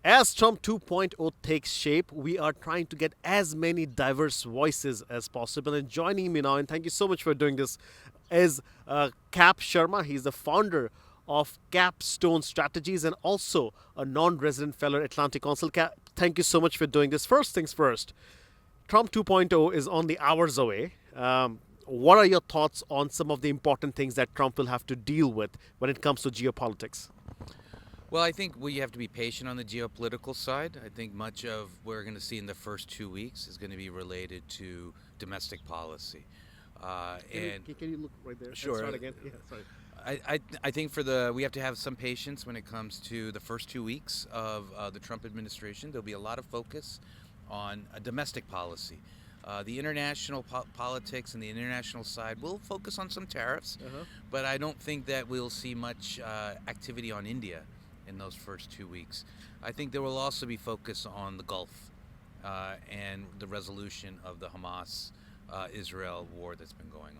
As Trump 2.0 takes shape, we are trying to get as many diverse voices as possible. And joining me now, and thank you so much for doing this, is Kap Sharma. He's the founder of Capstone Strategies and also a non-resident fellow at Atlantic Council. Thank you so much for doing this. First things first, Trump 2.0 is only hours away. What are your thoughts on some of the important things that Trump will have to deal with when it comes to geopolitics? Well, I think we have to be patient on the geopolitical side. I think much of what we're going to see in the first 2 weeks is going to be related to domestic policy. Can you look right there? Sure. Start again. Yeah, sorry. I think we have to have some patience when it comes to the first 2 weeks of the Trump administration. There'll be a lot of focus on domestic policy. The international politics and the international side will focus on some tariffs, but I don't think that we'll see much activity on India in those first 2 weeks. I think there will also be focus on the Gulf and the resolution of the Hamas-Israel war that's been going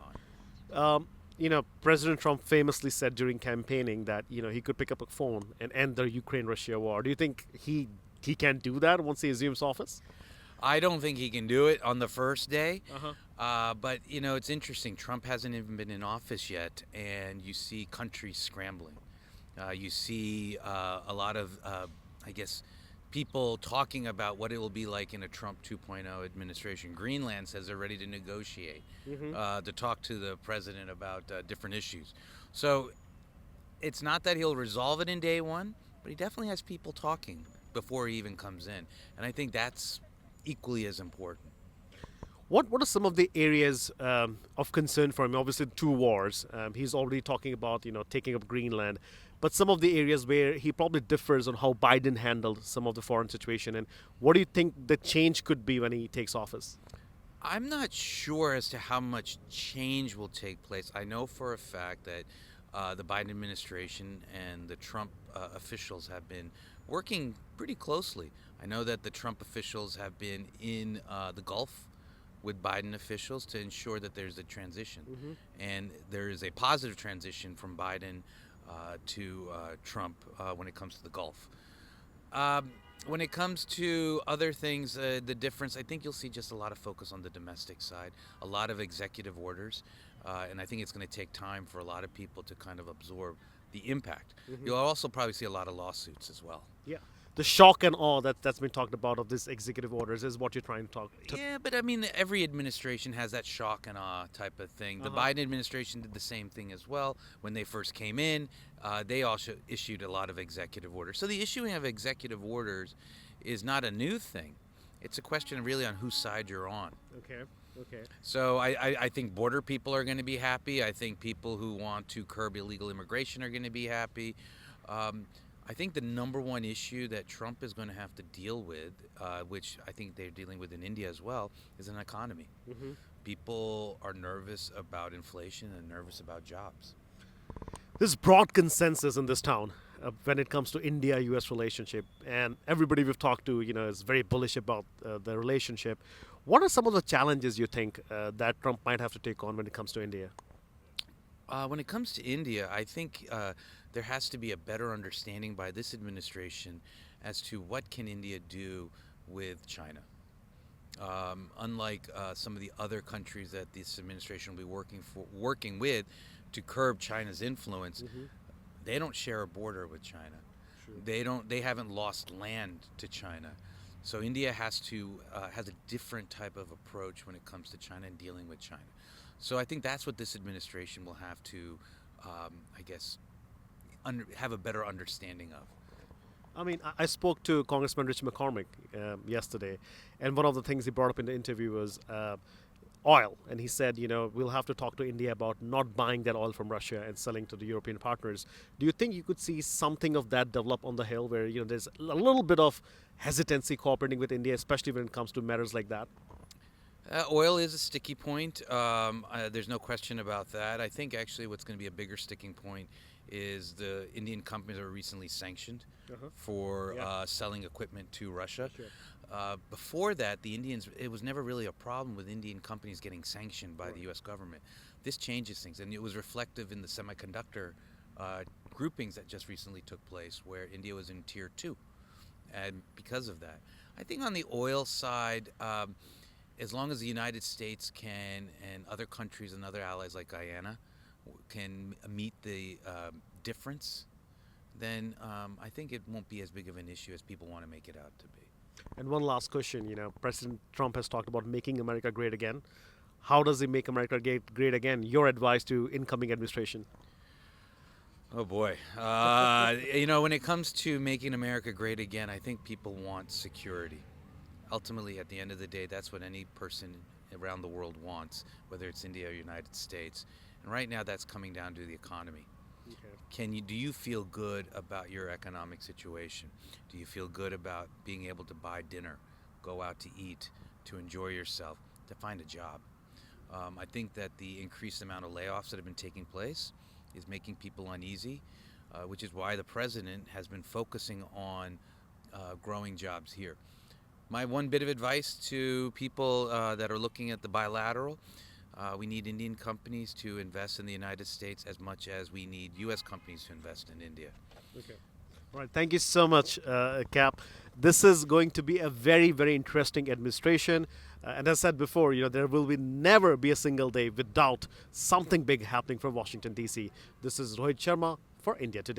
on. President Trump famously said during campaigning that he could pick up a phone and end the Ukraine-Russia war. Do you think he can do that once he assumes office? I don't think he can do it on the first day. Uh-huh. But it's interesting. Trump hasn't even been in office yet, and you see countries scrambling. You see a lot of, I guess, people talking about what it will be like in a Trump 2.0 administration. Greenland says they're ready to negotiate, to talk to the president about different issues. So it's not that he'll resolve it in day one, but he definitely has people talking before he even comes in. And I think that's equally as important. What are some of the areas of concern for him? Obviously, two wars. He's already talking about taking up Greenland, but some of the areas where he probably differs on how Biden handled some of the foreign situation. And what do you think the change could be when he takes office? I'm not sure as to how much change will take place. I know for a fact that the Biden administration and the Trump officials have been working pretty closely. I know that the Trump officials have been in the Gulf with Biden officials to ensure that there's a transition. And there is a positive transition from Biden to Trump when it comes to the Gulf. When it comes to other things, the difference, I think you'll see just a lot of focus on the domestic side, a lot of executive orders, and I think it's going to take time for a lot of people to kind of absorb the impact. You'll also probably see a lot of lawsuits as well. Yeah. The shock and awe that's been talked about of this executive orders is what you're trying to talk. Yeah, but I mean, every administration has that shock and awe type of thing. The Biden administration did the same thing as well. When they first came in, they also issued a lot of executive orders. So the issuing of executive orders is not a new thing. It's a question really on whose side you're on. Okay. So I think border people are going to be happy. I think people who want to curb illegal immigration are going to be happy. I think the number one issue that Trump is going to have to deal with, which I think they're dealing with in India as well, is an economy. People are nervous about inflation and nervous about jobs. There's broad consensus in this town when it comes to India-U.S. relationship, and everybody we've talked to, is very bullish about the relationship. What are some of the challenges you think that Trump might have to take on when it comes to India? When it comes to India, I think there has to be a better understanding by this administration as to what can India do with China. Unlike some of the other countries that this administration will be working with to curb China's influence, they don't share a border with China. True. They haven't lost land to China. So India has a different type of approach when it comes to China and dealing with China. So I think that's what this administration will have to, I guess, have a better understanding of. I mean, I spoke to Congressman Rich McCormick yesterday, and one of the things he brought up in the interview was oil. And he said, we'll have to talk to India about not buying that oil from Russia and selling to the European partners. Do you think you could see something of that develop on the Hill where, there's a little bit of hesitancy cooperating with India, especially when it comes to matters like that? Oil is a sticky point. There's no question about that. I think actually what's going to be a bigger sticking point is the Indian companies that were recently sanctioned for selling equipment to Russia. Sure. Before that, it was never really a problem with Indian companies getting sanctioned by the U.S. government. This changes things, and it was reflective in the semiconductor groupings that just recently took place, where India was in tier 2. and because of that. I think on the oil side, as long as the United States can and other countries and other allies like Guyana can meet the difference, then I think it won't be as big of an issue as people want to make it out to be. And one last question, President Trump has talked about making America great again. How does he make America great again? Your advice to incoming administration? Oh boy. When it comes to making America great again, I think people want security. Ultimately, at the end of the day, that's what any person around the world wants, whether it's India or United States. And right now, that's coming down to the economy. Okay. Do you feel good about your economic situation? Do you feel good about being able to buy dinner, go out to eat, to enjoy yourself, to find a job? I think that the increased amount of layoffs that have been taking place is making people uneasy, which is why the president has been focusing on growing jobs here. My one bit of advice to people that are looking at the bilateral, we need Indian companies to invest in the United States as much as we need U.S. companies to invest in India. Okay. All right. Thank you so much, Cap. This is going to be a very, very interesting administration. And as I said before, there will be never be a single day without something big happening from Washington, D.C. This is Rohit Sharma for India Today.